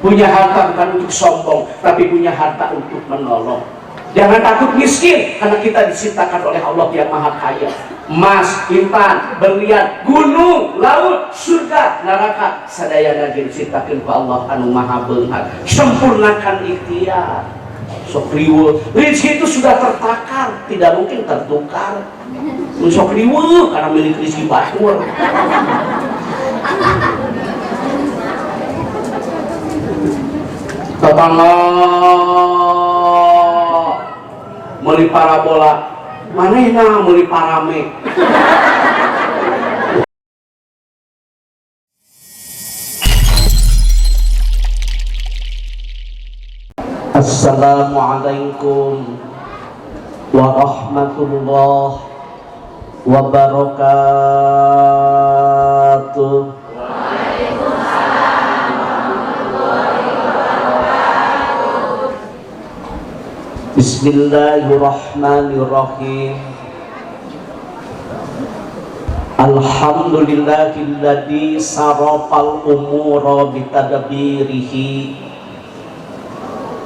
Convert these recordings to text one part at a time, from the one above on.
Punya harta bukan untuk sombong, tapi punya harta untuk menolong. Jangan takut miskin, karena kita diciptakan oleh Allah yang Maha Kaya. Emas, intan, berlian, gunung, laut, surga, neraka, sadayana diciptakan ku Allah anu Maha Beunghar. Sempurnakan ikhtiar. Sok riweuh, rezeki itu sudah tertakar, tidak mungkin tertukar. Sok riweuh karena milik rezeki batur. Tetangga meuli parabola, manehna meuli parame. Assalamualaikum warahmatullahi wabarakatuh. Bismillahirrahmanirrahim. Alhamdulillahilladzi sarafal umura bitadbirihi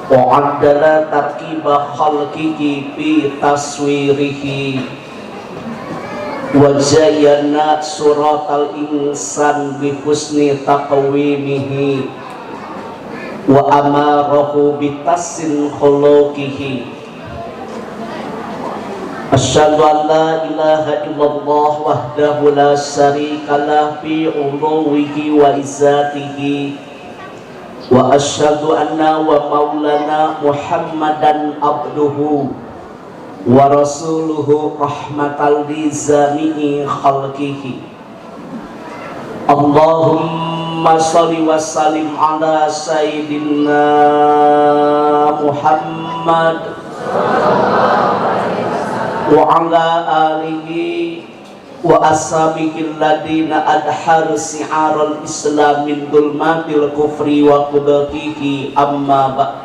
wa 'addala tarkiba khalqihi fi taswirihi wa zayyana suratal insan bi husni taqwimihi wa amarahu bitassin khuluqihi. Asyhadu an la ilaha illallah wahdahu la syarika lah fi uluwihi wa izzatihi, wa asyhadu anna wa maulana Muhammadan abduhu wa rasuluhu rahmatan li jami'i khalqihi. Allahumma sholli wa sallim ala sayyidina Muhammad wa ala alihi wa ashabihi alladhina adharu si'aral islam min dhulmatil kufri wa qubatihi, amma ba'd.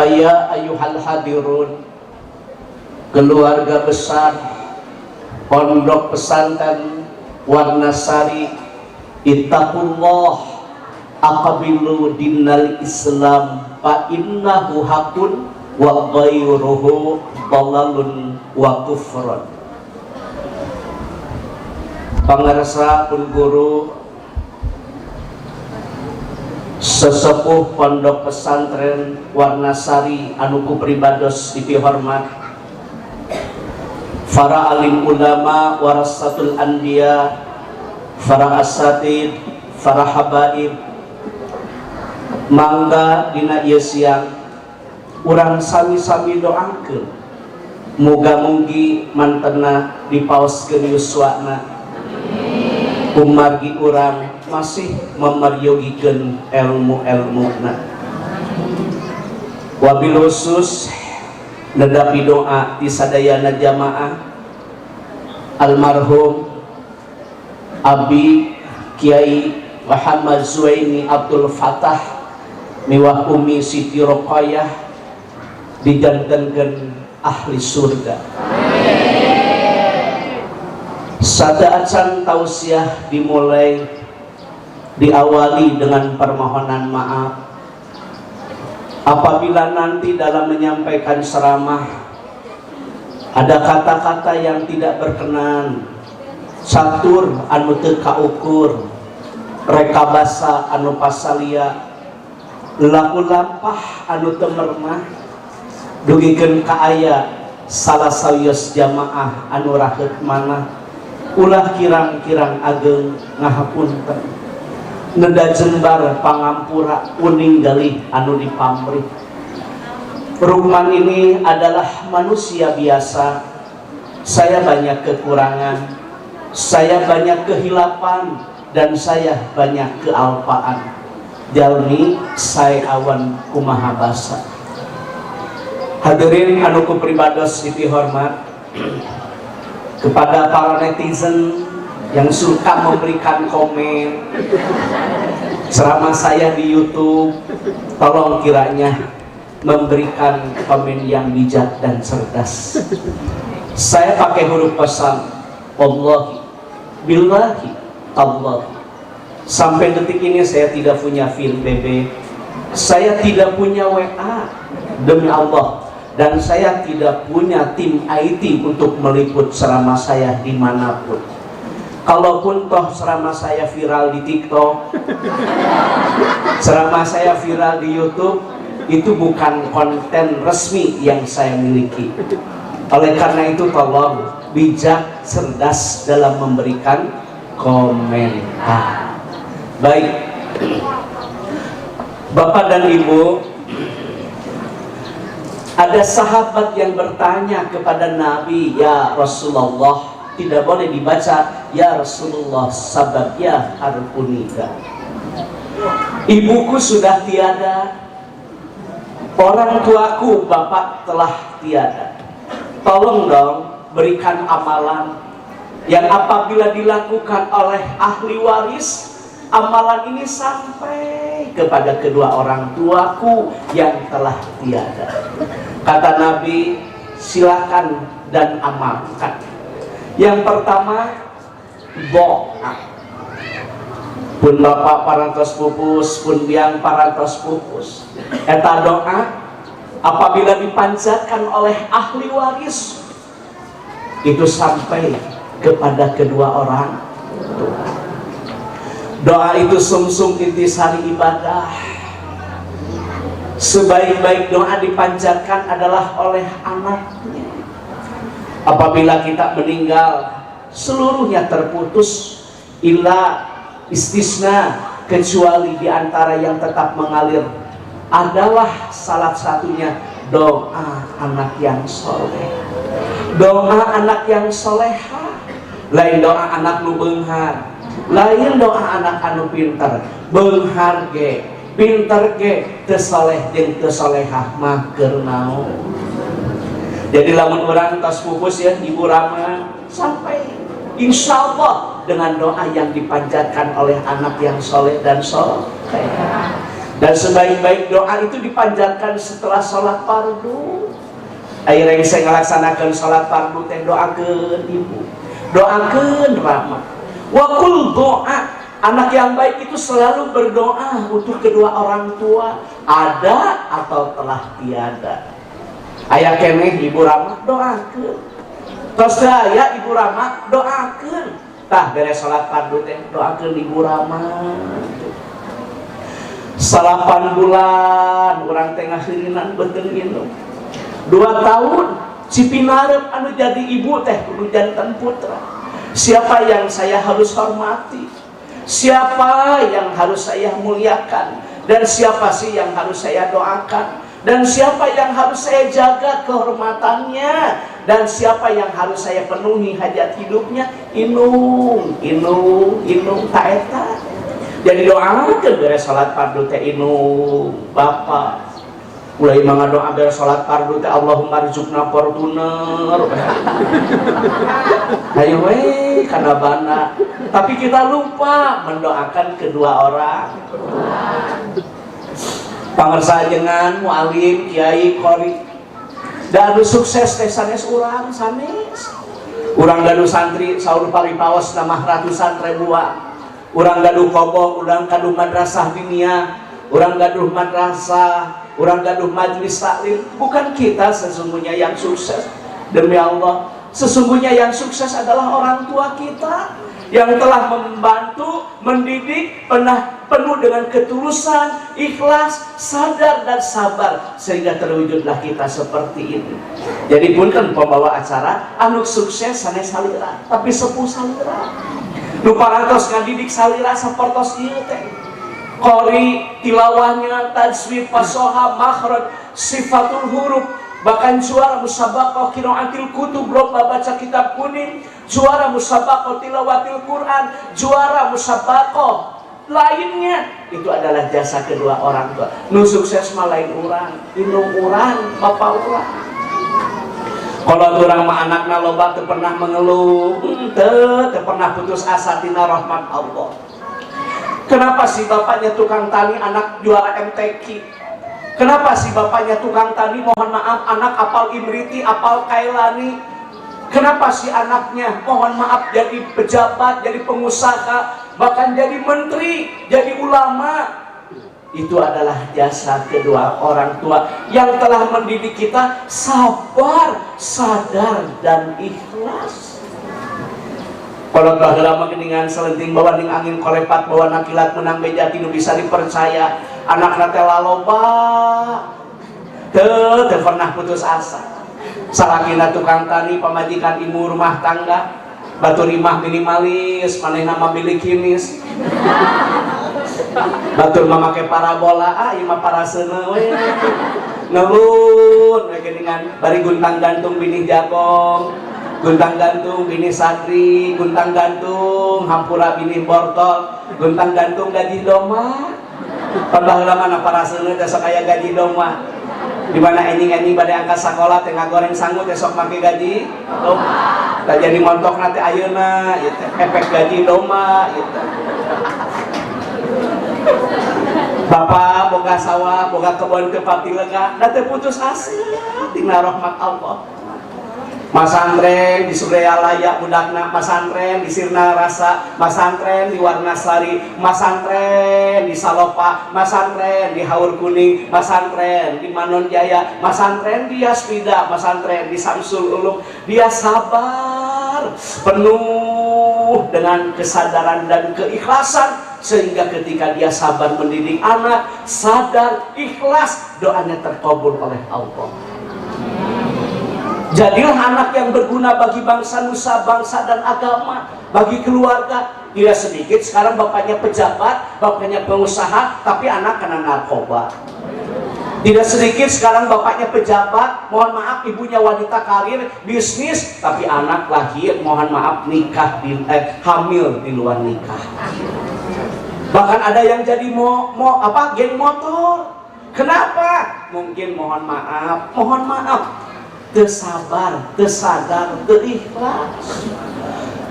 Ya ayyuhal hadirun, keluarga besar Pondok Pesantren Warnasari, ittaqullah aqbilu dinal Islam fa innahu haqqun wa ghairuhu dhalalun wa kufrun. Pangarsa pun guru sesepuh Pondok Pesantren Warnasari anu ku pribados dipihormat, para alim ulama warasatul anbiya, para asatid, para habaib, mangga dina ieu siang urang sami-sami doakeun muga-mugi mantena dipaoskeun yuswana umargi urang masih memeryogikan ilmu-ilmuna. Wabil khusus nedapi doa di sadayana jamaah almarhum Abi Kiai Muhammad Zuaini Abdul Fatah miwah Umi Siti Roqayah dijantankeun ahli surga. Sadaacan tausiah dimulai diawali dengan permohonan maaf apabila nanti dalam menyampaikan ceramah ada kata-kata yang tidak berkenan, satur anu teu kaukur, reka basa anu pasalia, laku lampah anu teu mermah, dugikeun ka aya salah sawios jamaah anu raheut manah, ulah kirang-kirang ageng ngahapunten, neda jembar pangampura uning galih anu dipamrih. Rukman ini adalah manusia biasa. Saya banyak kekurangan, saya banyak kehilapan, dan saya banyak kealpaan. Jalmi saya awan kumaha basa. Hadirin anu ku pribados dipihormat, kepada para netizen yang suka memberikan komen ceramah saya di YouTube, tolong kiranya memberikan komen yang bijak dan cerdas. Saya pakai huruf pesan, wallahi, billahi, tallahi, Sampai detik ini saya tidak punya VIN BB, saya tidak punya WA, demi Allah. Dan saya tidak punya tim IT untuk meliput ceramah saya dimanapun. Kalaupun toh ceramah saya viral di TikTok, ceramah saya viral di YouTube, itu bukan konten resmi yang saya miliki. Oleh karena itu tolong bijak, cerdas dalam memberikan komentar. Baik, Bapak dan Ibu, ada sahabat yang bertanya kepada Nabi, ya Rasulullah, tidak boleh dibaca ya Rasulullah, sabab ya harpunida. Ibuku sudah tiada, orang tuaku bapak telah tiada. Tolong dong berikan amalan yang apabila dilakukan oleh ahli waris, amalan ini sampai kepada kedua orang tuaku yang telah tiada. Kata Nabi, silakan dan amalkan. Yang pertama, doa. Pun bapak parantos pupus, pun biang parantos pupus. Eta doa apabila dipanjatkan oleh ahli waris, itu sampai kepada kedua orang tua. Doa itu sumsum intisari ibadah. Sebaik-baik doa dipanjatkan adalah oleh anaknya. Apabila kita meninggal, seluruhnya terputus, illa istisna, kecuali diantara yang tetap mengalir adalah salah satunya doa anak yang soleh. Doa anak yang soleha, lain doa anak nu beunghar, lain doa anak anu pinter. Beunghar ge, pinter ge, teu soleh jeung teu solehah mah keur naon. Jadi lamun urang tos pupus ya Ibu Rama, sampai insya Allah dengan doa yang dipanjatkan oleh anak yang soleh dan solehah. Dan sebaik-baik doa itu dipanjatkan setelah sholat fardu. Akhirnya saya ngelaksanakan sholat fardu teh doakeun ibu, doakeun Rama. Wakul doa, anak yang baik itu selalu berdoa untuk kedua orang tua, ada atau telah tiada. Ayah keneh Ibu Rama doakeun, tos daya Ibu Rama doakeun. Tah beres sholat fardu teh doakeun Ibu Rama. 8 bulan orang tengah hirinan beuteung indung. 2 tahun cipinarep anu jadi ibu teh kudu janten putra. Siapa yang saya harus hormati? Siapa yang harus saya muliakan? Dan siapa sih yang harus saya doakan? Dan siapa yang harus saya jaga kehormatannya? Dan siapa yang harus saya penuhi hajat hidupnya? Inung tak eta. Jadi doakeun beres salat fardu teh inung bapak. Mulai mangga doa beres salat fardu teh Allahumma rzuqna fortuner. Hayu we kana bana. Tapi kita lupa mendoakan kedua orang. Pangersa ajengan mualim kiai qori. Da anu sukses teh sanes urang sanes. Urang gaduh santri saur paripaos nama ratusan ribuan. Urang gaduh koboh, urang gaduh madrasah diniyah, urang gaduh madrasah, urang gaduh majlis taklim. Bukan kita sesungguhnya yang sukses, demi Allah. Sesungguhnya yang sukses adalah orang tua kita yang telah membantu, mendidik, penuh dengan ketulusan, ikhlas, sadar dan sabar sehingga terwujudlah kita seperti ini. Jadi pun kan pembawa acara anu sukses sanes salira, tapi sepuh salira. Nu parantos ngadidik salira sapertos ieu teh. Qori tilawahnya, tajwid, fasoha, makhraj, sifatul huruf, bahkan juara musabaqah qiraatil kutub, lomba baca kitab kuning, juara musabaqah tilawatil Quran, juara musabaqah lainnya. Itu adalah jasa kedua orang tua. Nu sukses mah lain urang, indung urang, bapak urang. Kalau orang mah anakna loba teu pernah mengeluh, teu pernah putus asa tina rahmat Allah. Kenapa sih bapaknya tukang tani, anak juara MTQ? Kenapa sih bapaknya tukang tani, mohon maaf anak apal Imriti, apal Kailani? Kenapa sih anaknya mohon maaf jadi pejabat, jadi pengusaha, bahkan jadi menteri, jadi ulama. Itu adalah jasa kedua orang tua yang telah mendidik kita sabar, sadar, dan ikhlas. Kalau lama geningan selenting bawa ning angin kolepat bawa nakilat menang beja tinu bisa dipercaya anak nate laloba teu pernah putus asa. Salakina tukang tani pamajikan ibu rumah tangga batu rimah minimalis manehna mah bilikinis batur memakai parabola ieu mah paraseuneun we ngeun we geningan bari guntang gantung bini jagong guntang gantung bini sadri, guntang gantung hampura bini bortol, guntang gantung gaji doma. Padahal mana para seuneut teh sok aya gaji doma. Di mana enjing-enjing bade angkat sakola teh ngagoreng sangu teh sok make gaji doma. Tah jadi montok nanti ayeuna ieu teh efek gaji doma ieu teh. Bapak boga sawah, boga kebon teu pati lega, da teu putus asa tina rahmat Allah. Masantren di Suryalaya budakna, masantren di Sirna Rasa, masantren di Warnasari, masantren di Salopa, masantren di Haur Kuning, masantren di Manon Jaya, masantren di Yaspida, masantren di Samsul Ulum. Dia sabar, penuh dengan kesadaran dan keikhlasan, sehingga ketika dia sabar mendidik anak, sadar, ikhlas, doanya terkabul oleh Allah. Jadilah anak yang berguna bagi bangsa, nusa, bangsa dan agama, bagi keluarga. Tidak sedikit sekarang bapaknya pejabat, bapaknya pengusaha, tapi anak kena narkoba. Tidak sedikit sekarang bapaknya pejabat, mohon maaf ibunya wanita karir, bisnis, tapi anak lahir, mohon maaf nikah hamil di luar nikah. Bahkan ada yang jadi geng motor. Kenapa? Mungkin mohon maaf. Tersabar, tersadar, terikhlas,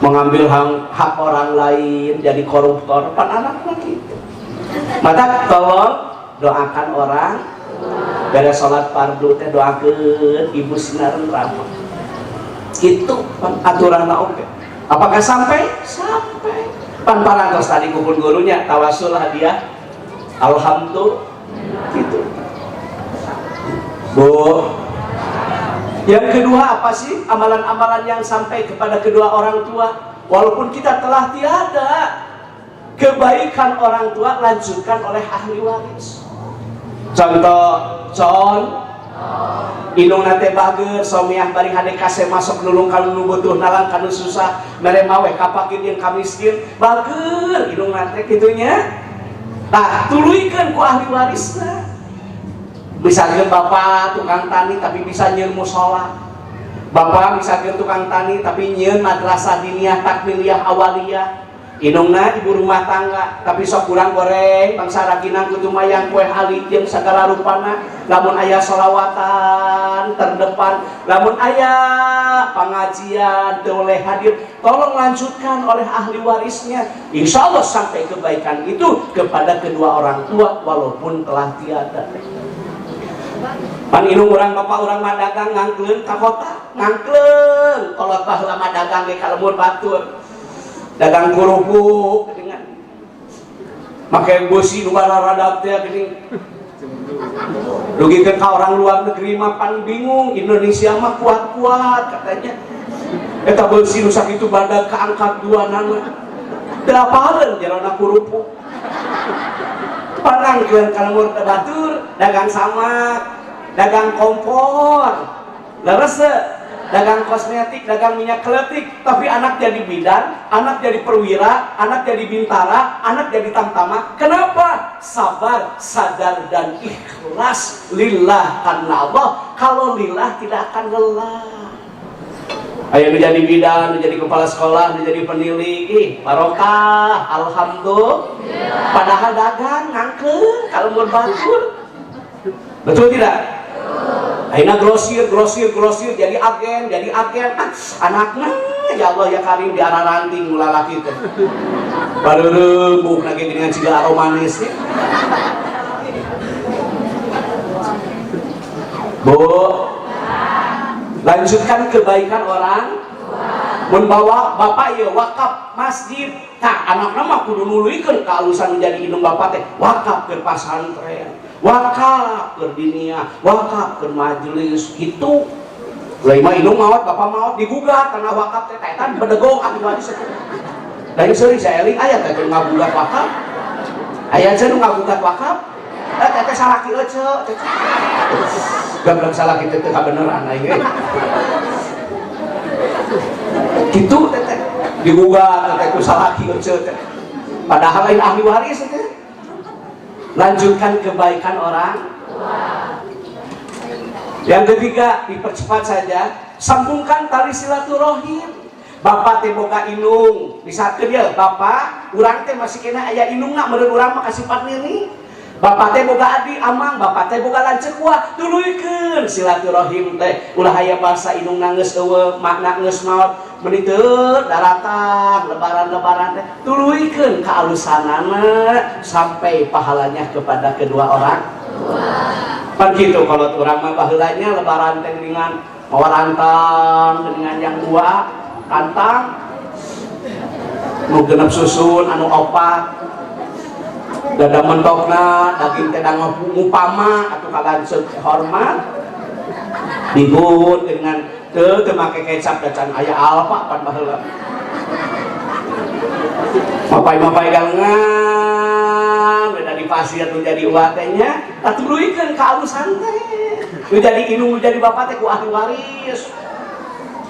mengambil hak orang lain, jadi koruptor, pan anak lagi. Maka tolong doakan orang, beres sholat fardu teh doakan ibu sinar neraka. Itu aturan oke. Apakah sampai? Sampai. Pan parantos tadi kupun gurunya tawasul hadiah, alhamdulillah. Gitu. Bu. Yang kedua apa sih amalan-amalan yang sampai kepada kedua orang tua? Walaupun kita telah tiada, kebaikan orang tua lanjutkan oleh ahli waris. Contoh, indung nate bager, somiah bari hade kase masuk nulung kalau nu butuh nalang kanu susah, mere mawe kapakir yang kamiskin, bager indung nate kitunya. Tah tuluykeun ku ahli warisna. Misalnya bapak tukang tani tapi bisa nyeun musola, bapak misalnya tukang tani tapi nyeun madrasah diniyah takmiliyah awaliyah, indungna ibu rumah tangga tapi sok kurang goreng bangsa raginang kudu mayang kue ali jeung sagala rupana, lamun aya sholawatan terdepan, lamun aya pengajian teu oleh hadir, tolong lanjutkan oleh ahli warisnya. Insya Allah sampai kebaikan itu kepada kedua orang tua walaupun telah tiada. Pan indung urang bapak urang mah dagang ngangkleun ka kota, ngangkleun kolot baheula mah dagang ge ka lembur batur. Dagang kerupuk dengan make besi nu bararadab teh geuning. Dugikeun ka orang luar negeri mah pan bingung, Indonesia mah kuat-kuat katanya. Eta besi nu sakitu badag kaangkat duanana. Teu apaleun jelona kerupuk. Panangkeun ka lembur teh batur, dagang samak, dagang kompor, leres, dagang kosmetik, dagang minyak keletik, tapi anak jadi bidan, anak jadi perwira, anak jadi bintara, anak jadi tamtama. Kenapa? Sabar, sadar, dan ikhlas lillah karena Allah. Kalau lillah tidak akan lelah. Ayo menjadi bidan, menjadi kepala sekolah, menjadi penilik, barokah, alhamdulillah. Padahal dagang, ngangkeun, kalau berbatur. Betul tidak? Aina grosir jadi agen, anaknya ya Allah ya Karim di arah ranting mulalaki teh. Baru rembuk lagi dengan ciga aromanis ya. Bu, lanjutkan kebaikan orang mun bawa bapak ya wakaf masjid tak anak nama kudu nuluykeun kealusan menjadi indung bapak teh wakaf ke pasantren wakaf ke dinia wakaf ke majelis gitu lain mah indung maot bapak maot digugat karena wakaf teh eta bedegong ahli waris dari seueur saya eling aya teh ngagugat wakaf aya cenah ngagugat wakaf teh salaki ece gablek salaki teh kabeneran aing gitu teh digugat teh ku salaki ece teh padahal lain ahli waris teh lanjutkan kebaikan orang yang ketiga dipercepat saja sambungkan tali silaturahim bapak teh boga indung bisa ke dia bapak urang teh masih kena aya indungna meureun urang mah kasifat nini bapak teh boga adi amang bapak teh boga lanceuk wah tuluikeun silaturahim teh ulah aya basa indung geus eueuh makna geus maot meuni teu daratang lebaran-lebaran teh tuluikeun kaalusanana sampai pahalanya kepada kedua orang tua pan kitu kalau urang mah baheulanya lebaran teh dengan mawarantang dengan yang dua kantang nu genep susun anu opat dada mentokna daging teh dangah upama atau kalanceuk hormat dihun dengan teu make kecap dan aya alpa pan baheula mapai-mapai galengan beda di pasir nu jadi ulah teh nya tatuluikeun ka alusan teh nu jadi indung nu jadi bapak teh ku ahli waris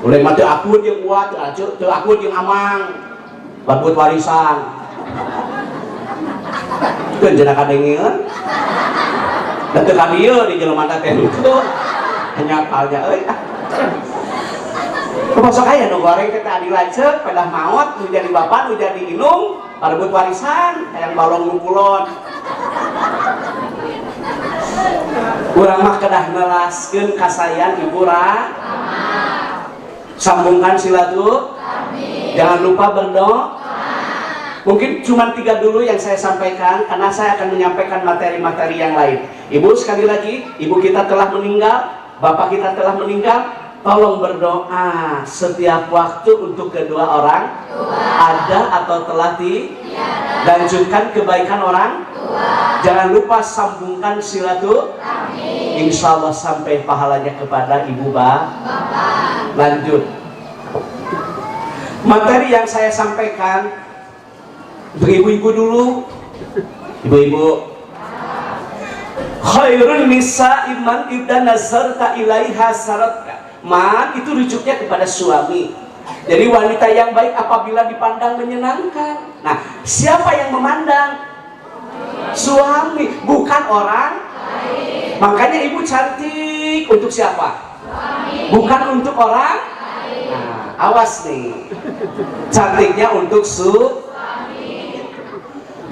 uleh mah teu akun jeung uat teu akun jeung amang babut warisan keun cenah kadengeuan da teu ka dieu di jelema teh itu hanya palnya euy kemasok aya nu goreng teh adi lanceuk pedah maot nu jadi bapak nu jadi indung parebut warisan hayang balong nu kulon urang mah kedah nelaskeun kasayan ibu ra sambungkan silaturahmi jangan lupa berdoa. Mungkin cuma 3 dulu yang saya sampaikan karena saya akan menyampaikan materi-materi yang lain. Ibu sekali lagi, ibu kita telah meninggal, bapak kita telah meninggal, tolong berdoa setiap waktu untuk kedua orang ada atau telah dilanjutkan kebaikan orang jangan lupa sambungkan silaturahmi insya Allah sampai pahalanya kepada ibu bapak. Lanjut materi yang saya sampaikan untuk ibu-ibu dulu. Ibu-ibu, khairun nisa'i man idza nazarta ilaiha saratka. Man itu rujuknya kepada suami. Jadi wanita yang baik apabila dipandang menyenangkan. Nah, siapa yang memandang? Suami, bukan orang lain. Makanya ibu cantik untuk siapa? Suami. Bukan untuk orang lain. Nah, awas nih. Cantiknya untuk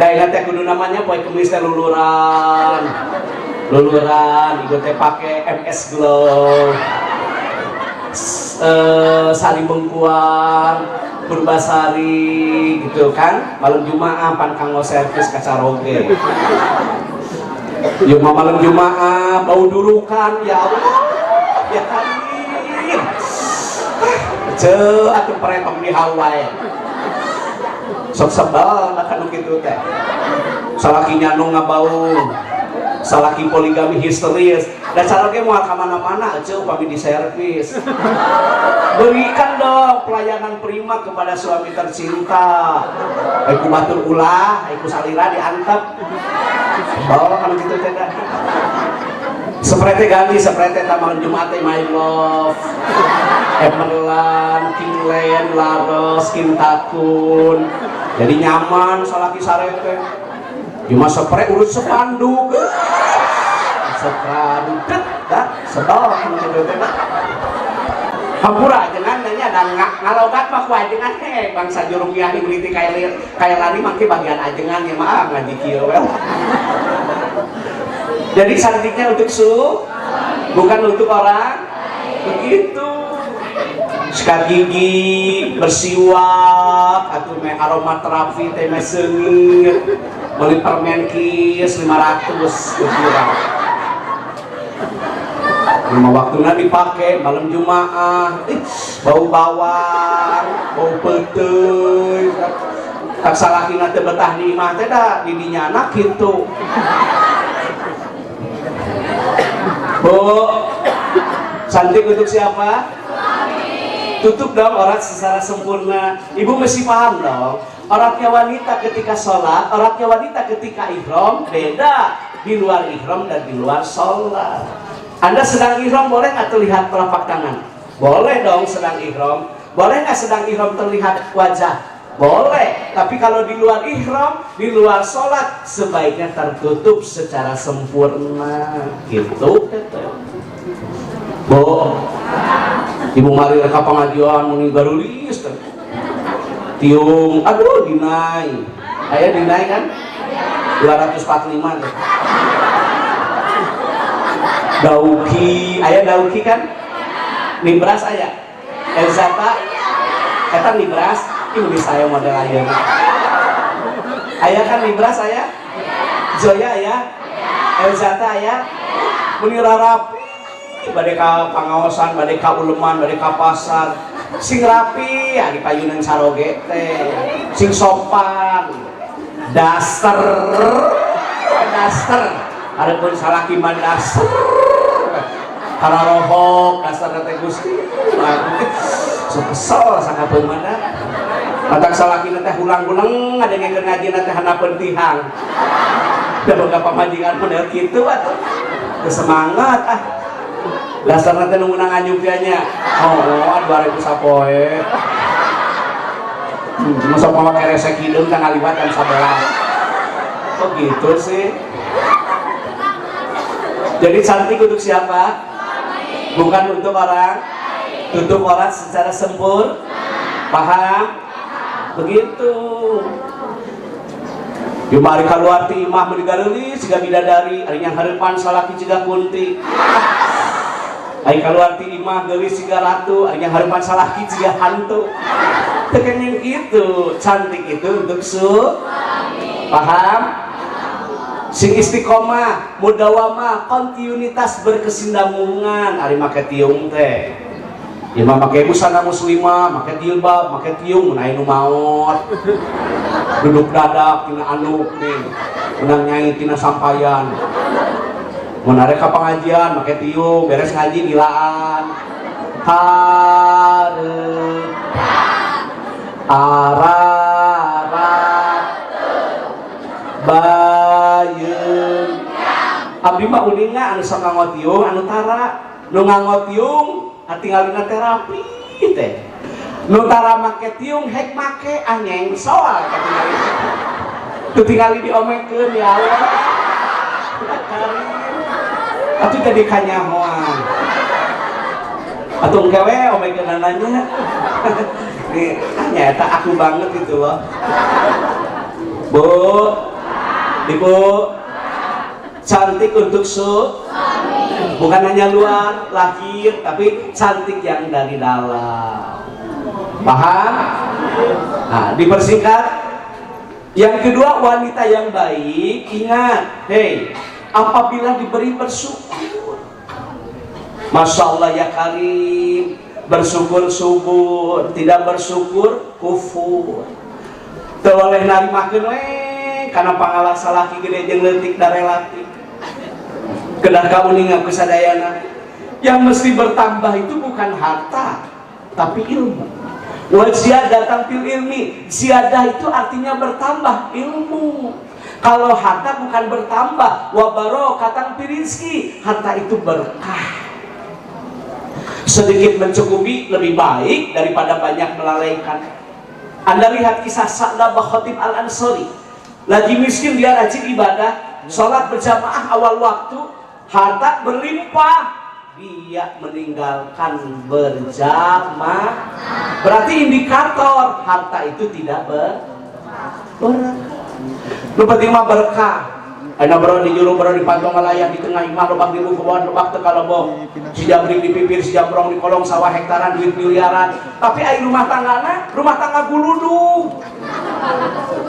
daerah teh kudu namanya poe kemis teh luluran ibu teh pake MS Glow Sari Bengkuang Purbasari gitu kan malam Jumaah pan kanggo servis kacaroge yuk malam Jumaah bau durukan ya Allah ya Karim ceu atuh peretong di Hawaii sok sebal makan gitu teh salakinya nu ngabau salaki poligami histeris dan salaki mau kemana-mana aja upami di servis berikan dong pelayanan prima kepada suami tercinta aku batur ulah aku salira diantep bawa kalau gitu teh seprete ganti seprete taman Jumat my love Emerland, Kingland, Laros, Kintakun jadi nyaman salaki sarete cuma spray urut sepanduk sepanduk dah sedol hampura jangan nanya dan ngalogat mah ku ajengan bangsa jurung yang dibeli kayak lari mangke bagian ajengan ya mah ngaji kieu we jadi cantiknya untuk bukan untuk orang begitu sikat gigi bersiwak atau aromaterapi teh meseungit beli permen kis 500 kurang lima waktunya dipakai malam Jumaah, bau bawang, bau peteuy, tak salahina teu betah di imah teh da di dinya anak kitu. Bu, cantik untuk siapa? Tutup dong aurat secara sempurna. Ibu mesti paham dong, auratnya wanita ketika sholat, auratnya wanita ketika ihram beda di luar ihram dan di luar sholat. Anda sedang ihram boleh nggak terlihat telapak tangan? Boleh dong sedang ihram. Boleh nggak sedang ihram terlihat wajah? Boleh. Tapi kalau di luar ihram, di luar sholat, sebaiknya tertutup secara sempurna. Gitu. Bu, ibu mari reka pengajian muni garulis tiung, aduh dinai aya dinai kan 245 tuh. Dauki aya dauki kan, nibras aya Elzata kata nibras ini saya model ayeuna aya kan nibras aya Zoya aya Elzata aya muni rarapi badai ka pangaosan, badai ka uleman, badai ka pasar sing rapi ya di payunan saroge teh sing sopan daster ada pun salah kiman daster karena rohok daster teh Gusti so kesel sangat pemana matak salah kina teh ulang-ulang ada yang ngaji teh hanapeun tihang da boga pamajikan model kitu atuh semangat dasar nanti nunggu nganyupiannya oh 2000 sapoe masa pemakai resek hidung kan ngaliwat kan sabelah kok gitu sih. Jadi cantik untuk siapa? Bukan untuk orang. Tutup aurat secara sempurna. Paham? Begitu. Jumari keluar ti imah meninggalin siga bidadari ari yang hareupan salaki jiga kunti. Ari keluar ti imah geulis siga ratu, ari yang hareupan salaki jiga hantu. Teu yang gitu, cantik itu untuk paham? Sing istiqomah, mudawamah, kontinuitas berkesinambungan, ari make tiung teh. Imah make busana muslimah, make jilbab, make tiung mun aya nu maot. Duduk dadak tina anuk nih, menang nyai tina sampayan. Mun are ka pengajian make tiung, beres ngaji dilaan. Hareup ararat bayeun abdi mah uninga anu sok ngangotiung anu tara nu ngangotiung tinggalina terapi teh nu tara make tiung hek make anyeng soal katingali tu tingali diomekeun ya Allah atuh tadi kanyahoan atuh gawe omekeun nanya nih nyata aku banget gitu loh. Bu, ibu cantik untuk bukan hanya luar lahir tapi cantik yang dari dalam. Paham? Nah, dipersingkat. Yang kedua, wanita yang baik, ingat, hei, apabila diberi bersyukur, Masya Allah ya Karim, bersyukur subur, tidak bersyukur kufur. Teu oleh narimakeun we kana pangalah salaki gede jeung leutik da relatif. Kedah kauningan kusadayana. Yang mesti bertambah itu bukan harta, tapi ilmu. Wa ziyadatan fil ilmi. Ziyadah itu artinya bertambah ilmu. Kalau harta bukan bertambah, wa barokatan fil rizki. Harta itu berkah. Sedikit mencukupi lebih baik daripada banyak melalaikan. Anda lihat kisah Sa'labah Khatib Al-Ansari, lagi miskin dia rajin ibadah, sholat berjamaah awal waktu, harta berlimpah, dia meninggalkan berjamaah. Berarti indikator harta itu tidak berkah. Lu penting mah berkah. Aina bro di juru bro di pantong ngalayan di tengah imah lobak di bukuan lobak teu kalebong. Si jamring di pipir, si jambrong di kolong sawah hektaran duit miliaran. Tapi ai rumah tanggana, rumah tangga guludug.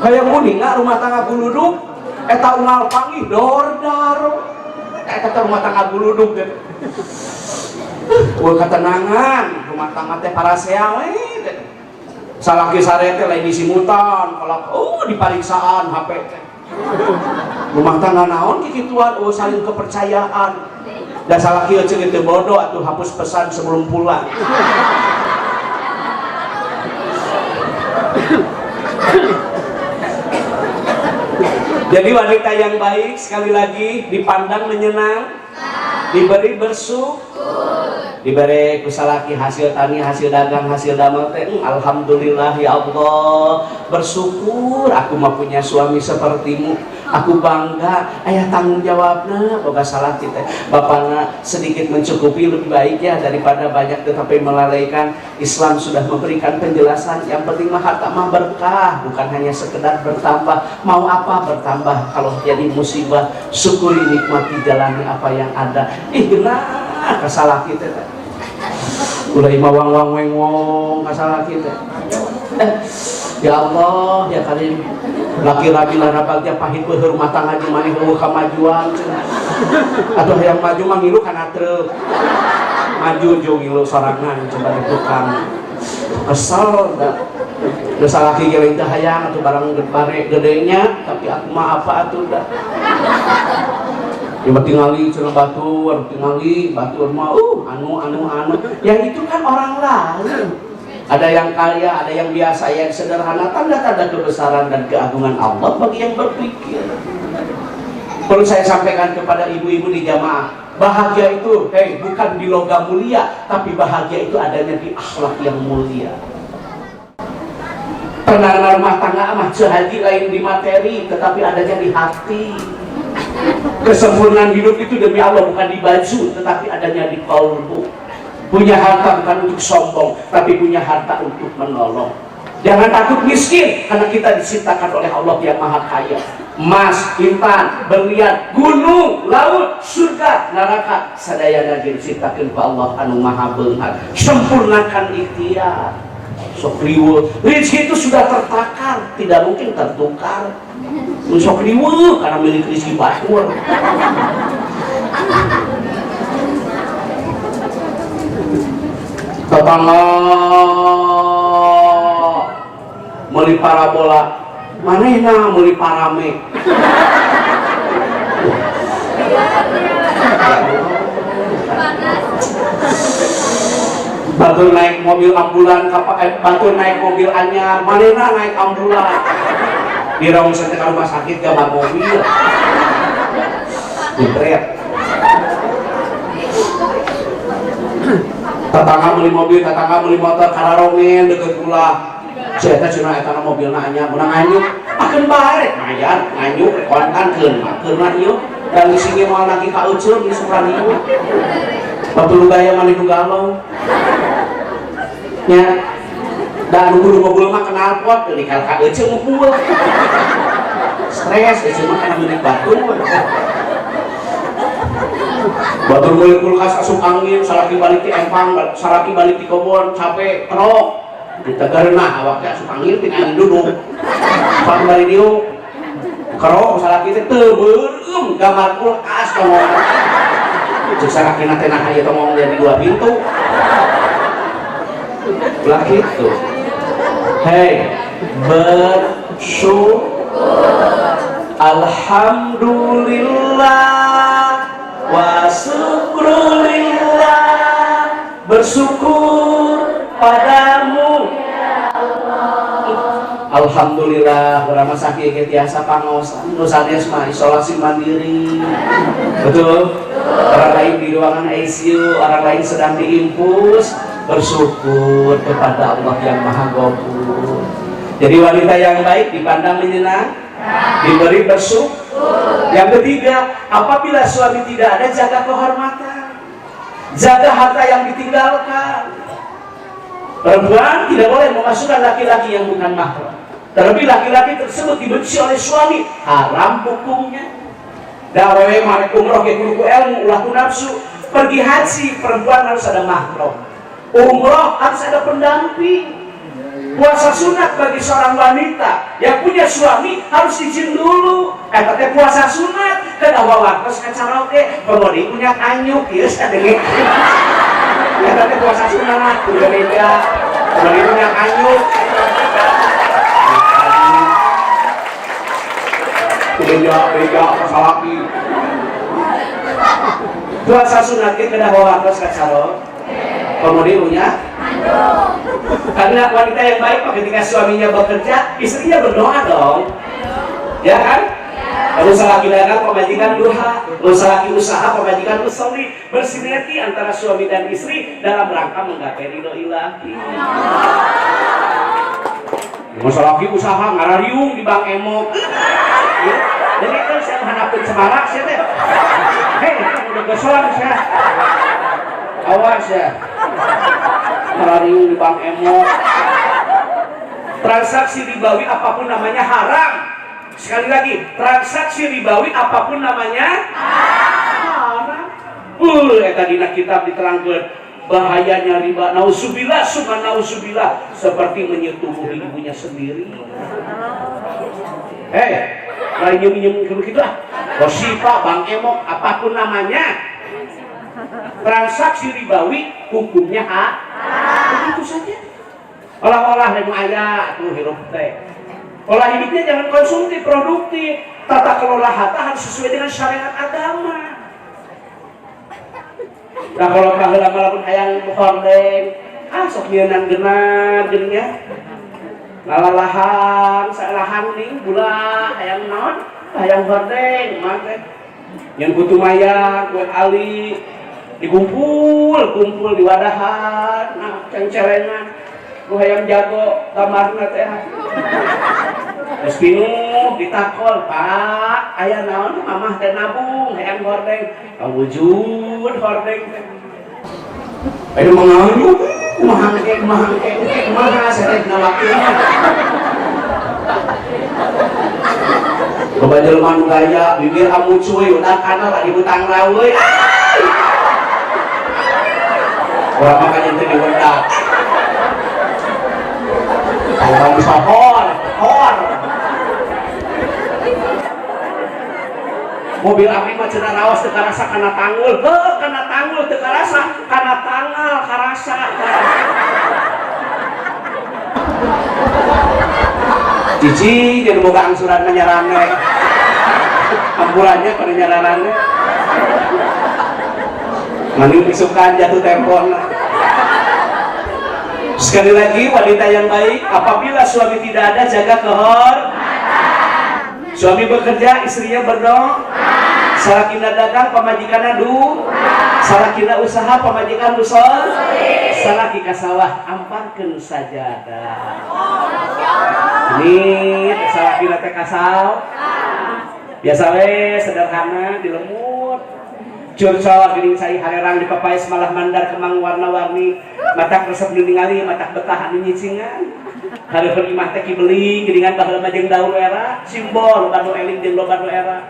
Kayak muni nga rumah tangga guludug eta unggal panggih dordar. kata rumah tangga guludug gitu. Ketenangan rumah tangga teh parasea we. Salaki sare teh lain disimutan, kalau dipariksaan HP teh. Rumah tangga naon kikituan saling kepercayaan. Da salaki ceuk teu bodoh atuh hapus pesan sebelum pulang. Jadi wanita yang baik sekali lagi dipandang menyenang, diberi bersyukur, diberi kusalaki hasil tani, hasil dagang, hasil damel teh. Alhamdulillah ya Allah, bersyukur aku mah punya suami sepertimu. Aku bangga, ayah tanggung jawabna, boga salah kita. Bapakna sedikit mencukupi lebih baik ya daripada banyak tetapi melalaikan. Islam sudah memberikan penjelasan. Yang penting mah harta mah berkah, bukan hanya sekedar bertambah. Mau apa bertambah kalau jadi musibah? Syukuri, nikmati, jalani apa yang ada. Genah kasalah kita. Ulah mawang-wang weng-wong kasalah kita. Ya Allah, ya Karim, laki-laki lana bagja pahit beuh rumah tangga jeung maneh eueuh kamajuan cenah. Aduh yang maju mah ngilu kana truk. Maju jeung ngilu sorangan coba di tukang. Kesel da. Dosa laki ge teh hayang atuh barang gedenya, tapi aku mah apa atuh da. Ya tingali cenah batur, tingali batur mah anu. Ya itu kan orang lain. Ada yang kaya, ada yang biasa, yang sederhana. Tanda-tanda kebesaran dan keagungan Allah bagi yang berpikir. Perlu saya sampaikan kepada ibu-ibu di jamaah, bahagia itu bukan di logam mulia, tapi bahagia itu adanya di akhlak yang mulia. Penanganan rumah tangga mah haji lain di materi, tetapi adanya di hati. Kesempurnaan hidup itu demi Allah bukan di baju, tetapi adanya di qalbu. Punya harta bukan untuk sombong, tapi punya harta untuk menolong. Jangan takut miskin, karena kita diciptakan oleh Allah yang Maha Kaya. Emas, intan, berlian, gunung, laut, surga, neraka, sadayana diciptakan oleh Allah anu Maha Beunghar. Sempurnakan ikhtiar. Sok riweuh, rezeki itu sudah tertakar, tidak mungkin tertukar. Sok riweuh karena milik rezeki batur. Tetangga meuli parabola, manehna meuli parame. Batur naik mobil ambulan, batur naik mobil anyar, manehna naik ambulan. Diraung teh ka rumah sakit gambar mobil. Dipret. Tetangga beli mobil, tetangga beli motor, kararongen deket ulah. Saya cina eta mobilna anyar, menang nganyuk, akan barek mayar, nganyuk, kontankeun, keurna ieu, dan sini mau lagi ka euceum di sukan ieu. Batu gaya maneh nu galau. Nya, da nu kudu mobil mah kenal pot, teu dikal ka euceum meuh. Stres, euceum mah kana milik batu. Batur meuli kulkas asup angin, saraki balik ti empang, saraki balik ti kobon, capek, kerok. Ditegarna awak asup angin tina angin duduk. Pak bari dieu kerok saraki teh teu beureum gambar kulkas ngomong. Cek sarakina teh nah ieu ngomong jadi dua pintu. Ulah kitu. Hei, bersyukur. Alhamdulillah wa syukrulillah, bersyukur padamu ya Allah. Alhamdulillah urang sakit ge tiasa pangaosan nu sanes mah isolasi mandiri. Betul? Orang lain di ruangan ICU, orang lain sedang diinfus. Bersyukur kepada Allah yang Maha Ghafur. Jadi wanita yang baik dipandang menyenang, diberi bersyukur. Yang ketiga, apabila suami tidak ada, jaga kehormatan, jaga harta yang ditinggalkan. Perempuan tidak boleh memasukkan laki-laki yang bukan mahram. Terlebih laki-laki tersebut dibenci oleh suami, haram hukumnya. Dawewe marek umroh ke kudu ilmu ulah ku nafsu. Pergi haji perempuan harus ada mahram. Umroh harus ada pendamping. Puasa sunat bagi seorang wanita yang punya suami harus izin dulu. Katanya puasa sunat kan awal waktu kacaroke komodi punya anyuk ya sadenge ya tapi puasa sunat udah beda komodi punya anyuk beda masalaki puasa sunat ke kedah waktu kacaroke komodi punya karena wanita yang baik ketika suaminya bekerja, istrinya berdoa dong, ya kan? Usaha dagang pemajikan duha, usaha usaha pemajikan usoli, bersinergi antara suami dan istri dalam rangka menggapai ridho ilahi. Masalah usaha ngarariung di Bang Emo, ya. Jadi kan saya menghadapin semarak saya teh, hei udah kesolan saya, awas ya. Ngarariung di Bang Emo. Transaksi ribawi apapun namanya haram. Sekali lagi, transaksi ribawi apapun namanya haram. Eta dina kitab diterangkeun bahayanya riba. Nauzubillah, summa nauzubillah, seperti menyentuh ibunya sendiri. Lain nyeum gitu gitu ah. Gosipa, Bang Emo, apapun namanya. Transaksi ribawi hukumnya begitu saja. Olah-olah yang ayah tuh hirup teh. Olah hidupnya jangan konsumtif, produktif. Tata kelola harta harus sesuai dengan syariat agama. Nah kalau kahula malamun hayang hordeng, sok nyeunan genah geunya. Lalalahan, saelahan ning bula hayang naon? Hayang hordeng, mah teh. Yang kutu maya, kue ali dikumpul di wadahan, nah cengcerengan, ku hayang jago kamarna teh. Terus pinuh ditakol, Pak, aya naon mamah teh nabung hayang hordeng, kawujud hordeng teh. Ayo mangayu, kumaha saya teh nawakeun. Loba jelema nu gaya, bibir amu cuy, udah kana lagi butang rawe. Orang makan yang tadi wendak. Orang bisa hor. Mobil api mah cenah rawas teu karasa kana tanggul. Kana tanggul teu karasa, kana tangal karasa. Cici jadi boga angsuran nyarane. Ambulannya pada nyarane. Mani pisukan jatuh tempon. Sekali lagi wanita yang baik, apabila suami tidak ada jaga kehormatan. Suami bekerja, istrinya berdoa. Salakina dagang, pamajikan adu. Salakina usaha, pamajikan usol. Salaki kasawah, amparkeun sajadah. Ini salakina teh kasal. Biasa we sederhana dilemut. Curcol geuning cai harerang dipapais malah mandar kemang warna-warni matak resep ningali matak betah anu nyicingan hareupeun imah teh kibeling geuningan baheula mah jeung daun era simbol loba nu eling jeung loba nu era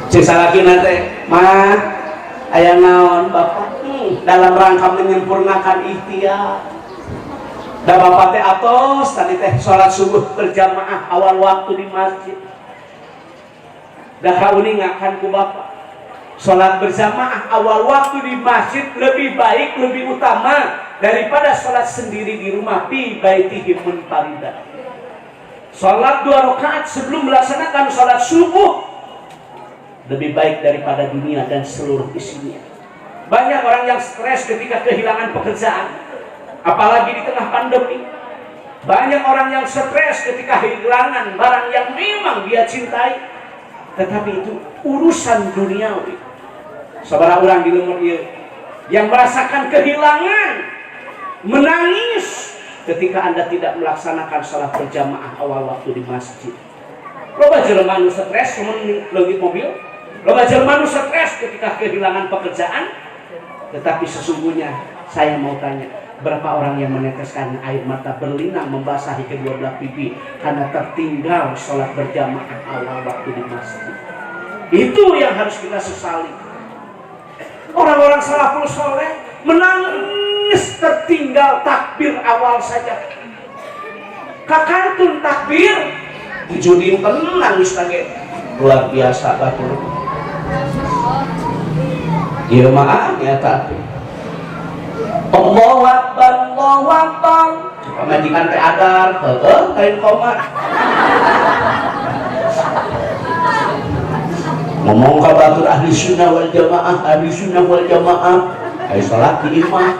cek salakina teh mah aya naon bapak dalam rangka menyempurnakan ikhtiar da bapak teh atos tadi teh salat subuh berjamaah awal waktu di masjid. Dah kauning akan ku bapak sholat berjamaah awal waktu di masjid lebih baik, lebih utama daripada sholat sendiri di rumah fi baitihi munfarida. Sholat 2 rakaat sebelum melaksanakan sholat subuh lebih baik daripada dunia dan seluruh isinya. Banyak orang yang stres ketika kehilangan pekerjaan, apalagi di tengah pandemi. Banyak orang yang stres ketika kehilangan barang yang memang dia cintai, tetapi itu urusan duniawi. Sabaraha urang di lemur ieu yang merasakan kehilangan, menangis ketika Anda tidak melaksanakan salat berjamaah awal waktu di masjid. Loba jelema nu stres mun leungit mobil, loba jelema nu stres ketika kehilangan pekerjaan, tetapi sesungguhnya saya mau tanya, berapa orang yang meneteskan air mata berlinang membasahi kedua belah pipi karena tertinggal sholat berjamaah awal waktu di masjid. Itu yang harus kita sesali. Orang-orang salafus soleh menangis tertinggal takbir awal saja. Kakantun takbir dijudin nangis lagi luar biasa batur. Ieu mah nyata. Allahu Akbar, Allahu Akbar. Pamajikan teh adar, heueuh lain komat. Ngomong ka batur ahli sunnah wal jamaah, ahli sunnah wal jamaah. Ayo salat di imam.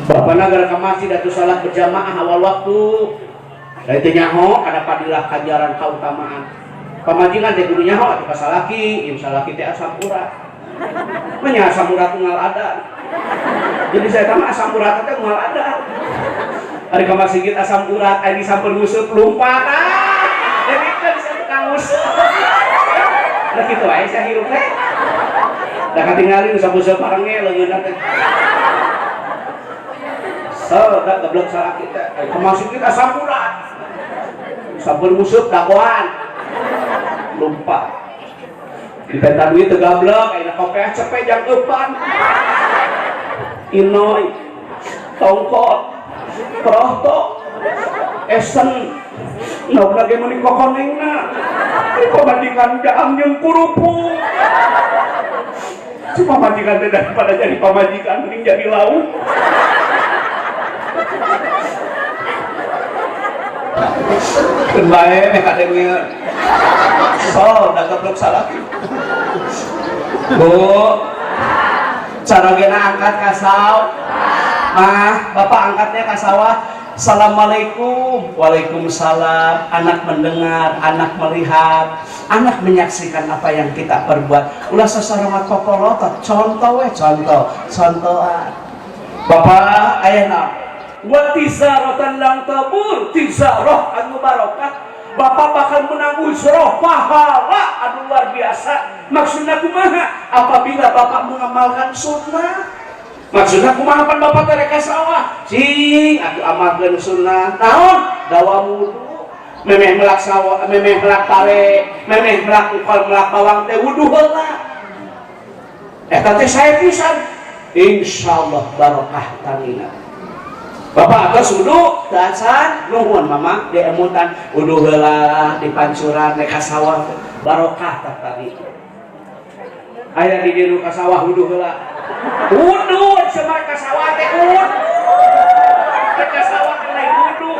Bapak nagara ke masjid atau salat berjamaah awal waktu. Dari itu nyaho ada padilah kajaran keutamaan. Pamajikan teh kudu nyaho atuh ka salaki, ieu salaki teh asam urat. Nya asam urat tunggal ada. Jadi saya tama asam urat teh tunggal ada. Ari ka masjid asam urat aya disampeun musuh lumpat. Jadi kan bisa tukang musuh. Lah kitu wae saya hirup teh. Da katingali nu samusuh parenge leungeunna teh. So, da goblok salaki teh. Ka masjid kita asam urat. Sampun musuh dakwaan. Lupa di peta duit tegablok ayeuna kopiah cepet jang eupan inoy tongkot prohto esen nauna ge meuni kokonengna pamajikan jaam jeung kurupuk cuma pamajikan teh daripada jadi pamajikan mending jadi lauk. Bae nek ade so, udah keblok salaki. Bu, cara gena angkat kasau. Bapak angkatnya kasawah. Assalamualaikum. Waalaikumsalam. Anak mendengar, anak melihat, anak menyaksikan apa yang kita perbuat. Ulah sasarama kokolotot. Contoh contohan. Bapak ayeuna wa tizaratan lang tabur, tizarah anu barokah. Bapak bakal menang usroh pahala anu luar biasa. Maksudnya kumaha? Apabila bapak mengamalkan sunnah. Maksudnya kumaha pan bapak tereka sawah? Cing, atuh amalkeun sunnah. Naon? Dawa wudu. Memeh melak sawah, memeh melak tare, memeh melak ukal melak bawang teh wudu heula. Eta teh sae pisan. Insyaallah barokah tanina. Bapak atas wudu, dasar, nuhun mama, di emutan, wudu heula, di pancuran, di kasawah, barokah tak tadi. Ayah di dieu kasawah wudu heula. Wudu, semar kasawah teh wudu. Di kasawah teh lain wudu.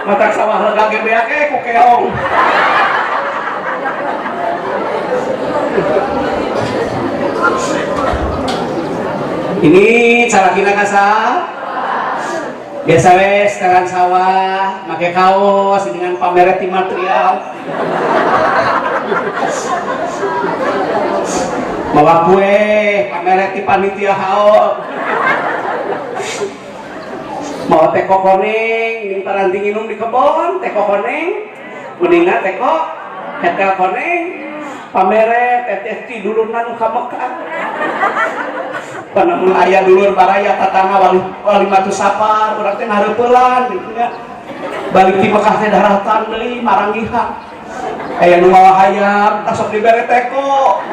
Mata sawah lega ge beak ku keong. Ini cara kita kasar biasa wes tekan sawah pakai kaos dengan pameret di material bawa kue pameret di panitia haul mau teko koneng ini paranti minum di kebon teko koneng kuningan teko ketel koneng pameret teteh dulu nanu ka Mekah panamun ayah dulur baraya tatangga wali matu sapar urang teh hareupelan gitu nya balik di Mekah teh daratan deui maranggihan aya nu mawa hayam tah sok dibere teko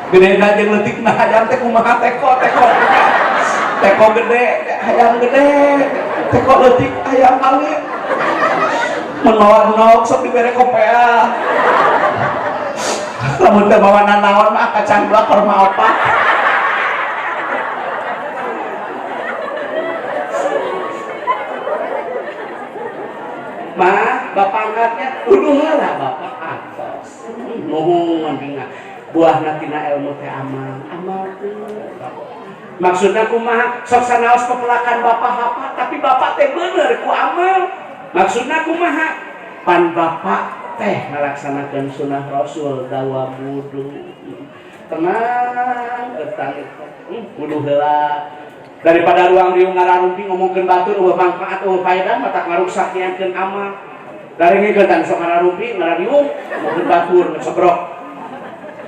gedena jeung leutikna hayam teh kumaha teko gede hayam gede teko leutik hayam alit mun mawa nok sok dibere kopea lamun teu mawa nanaon mah kacang blakor mah apa. Bapak angkatnya udah lah bapak atas nuhun binga buahna tina ilmu teh amal maksudnya kumaha sok sanaos pepelakan bapak apa tapi bapak teh bener ku amal maksudnya kumaha pan bapak teh ngalaksanakeun sunnah rasul dawa wudu tenang eutan wudu heula daripada ruang riung ngararumpi ngomongkeun batur eueuh manfaat eueuh faedah mata ngaruksak nyakeun amal dari ngegetan sok ngararumpi ngarariung ngomongkeun batur sebrok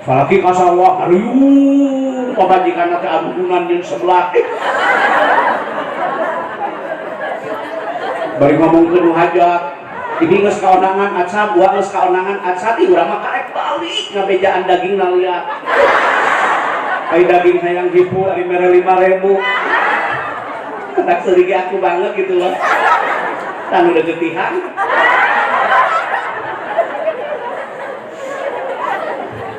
salaki kasawah ngariung pamajikanna teh agunan jeung sebelah bari ngomongkeun nu hajat ini geus kaonangan aca buah geus kaonangan aca ti urang mah karek balik ngabejaan daging na liat ai daging hayang hipu ari mere 5.000 Tak serigi aku banget gitu loh. Kan udah getihan.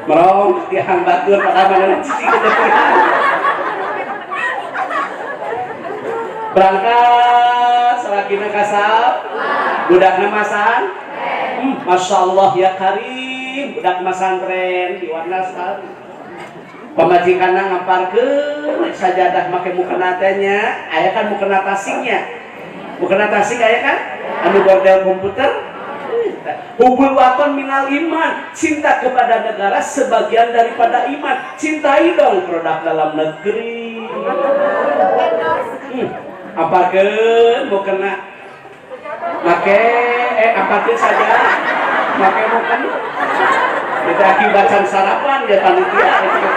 Merong getihan batur pada mana cici getihan. Berangkat salakina kasab. Budakna masan. Masya Allah ya karim. Budak masantren di warna sekali. Pemajikan ngamparkeun sajadah make mukena tanya, aya kan mukena tasingnya. Mukena tasing aya kan? Anu bordel komputer. Hubul waton minal iman, cinta kepada negara sebagian daripada iman. Cintai dong produk dalam negeri. Amparkeun mukena make amparkeun saja. Make mukena kita akibatkan sarapan ya panitia itu